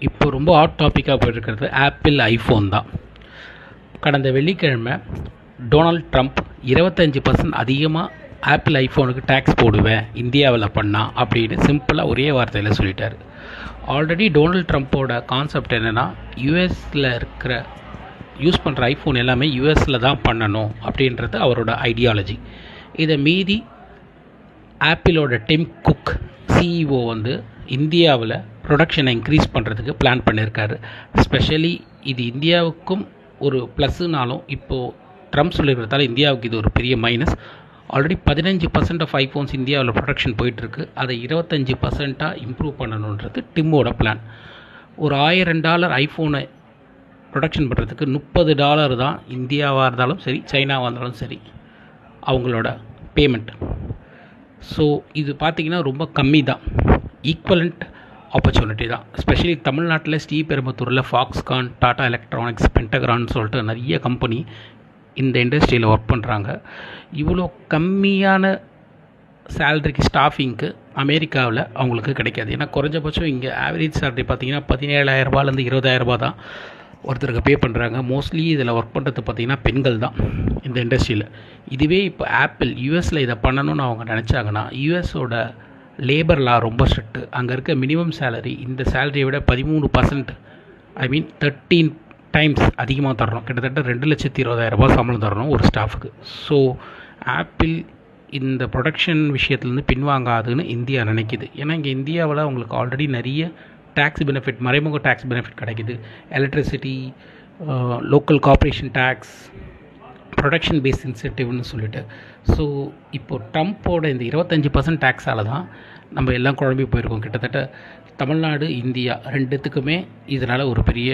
இப்போ ரொம்ப hot டாப்பிக்காக போயிட்டுருக்கிறது apple iPhone தான். கடந்த வெள்ளிக்கிழமை டொனால்ட் ட்ரம்ப் 25% அதிகமாக ஆப்பிள் ஐஃபோனுக்கு டேக்ஸ் போடுவேன் இந்தியாவில் பண்ணால் அப்படின்னு சிம்பிளாக ஒரே வார்த்தையில் சொல்லிட்டார். ஆல்ரெடி டொனால்ட் ட்ரம்ப்போட கான்செப்ட் என்னென்னா, யூஎஸில் இருக்கிற யூஸ் பண்ணுற ஐஃபோன் எல்லாமே யூஎஸில் தான் பண்ணணும் அப்படின்றது அவரோட ஐடியாலஜி. இதை மீறி ஆப்பிளோட டிம் குக் சிஇஓ இந்தியாவில் ப்ரொடக்ஷனை இன்க்ரீஸ் பண்ணுறதுக்கு பிளான் பண்ணியிருக்காரு. ஸ்பெஷலி இது இந்தியாவுக்கும் ஒரு ப்ளஸ்ஸுனாலும் இப்போது ட்ரம்ப் சொல்லியிருக்கிறதால இந்தியாவுக்கு இது ஒரு பெரிய மைனஸ். ஆல்ரெடி 15% ஆஃப் ஐஃபோன்ஸ் இந்தியாவில் ப்ரொடக்ஷன் போயிட்டுருக்கு. அதை 25% இம்ப்ரூவ் பண்ணணுன்றது டிம்மோட பிளான். ஒரு $1000 ஐஃபோனை ப்ரொடக்ஷன் பண்ணுறதுக்கு $30 தான் இந்தியாவாக இருந்தாலும் சரி, சைனாவாக இருந்தாலும் சரி அவங்களோட பேமெண்ட். ஸோ இது பார்த்திங்கன்னா ரொம்ப கம்மி தான், ஈக்குவலண்ட் ஆப்பர்ச்சுனிட்டி தான். ஸ்பெஷலி தமிழ்நாட்டில் ஸ்ரீபெரும்புத்தூரில் ஃபாக்ஸ்கான், டாடா எலக்ட்ரானிக்ஸ், பென்டகிரான்னு சொல்லிட்டு நிறைய கம்பெனி இந்த இண்டஸ்ட்ரியில் ஒர்க் பண்ணுறாங்க. இவ்வளோ கம்மியான சேலரிக்கு ஸ்டாஃபிங்க்கு அமெரிக்காவில் அவங்களுக்கு கிடைக்காது. ஏன்னா குறைஞ்சபட்சம் இங்கே ஆவரேஜ் சேலரி பார்த்திங்கன்னா $17,000 $20,000 தான் ஒருத்தருக்கு பே பண்ணுறாங்க. மோஸ்ட்லி இதில் ஒர்க் பண்ணுறது பார்த்திங்கன்னா பெண்கள் தான் இந்த இண்டஸ்ட்ரியில். இதுவே இப்போ ஆப்பிள் யூஎஸில் இதை பண்ணணும்னு அவங்க நினச்சாங்கன்னா, யூஎஸோட லேபர் லா ரொம்ப ஸ்ட்ரிக்ட்டு. அங்கே இருக்க மினிமம் சேலரி இந்த சேலரியை விட 13%, 13 டைம்ஸ் அதிகமாக தரணும். கிட்டத்தட்ட $2,20,000 சம்பளம் தரணும் ஒரு ஸ்டாஃபுக்கு. ஸோ ஆப்பிள் இந்த ப்ரொடக்ஷன் விஷயத்துலேருந்து பின்வாங்காதுன்னு இந்தியா நினைக்கிது. ஏன்னா இங்கே இந்தியாவில் அவங்களுக்கு ஆல்ரெடி நிறைய டேக்ஸ் பெனிஃபிட், மறைமுக டேக்ஸ் பெனிஃபிட் கிடைக்கிது. Electricity, local corporation tax, production base இன்சென்டிவ்னு சொல்லிட்டு. ஸோ இப்போது ட்ரம்ப்போட இந்த 25% டேக்ஸால் தான் நம்ம எல்லாம் குழம்பி போயிருக்கோம். கிட்டத்தட்ட தமிழ்நாடு, இந்தியா ரெண்டுத்துக்குமே இதனால் ஒரு பெரிய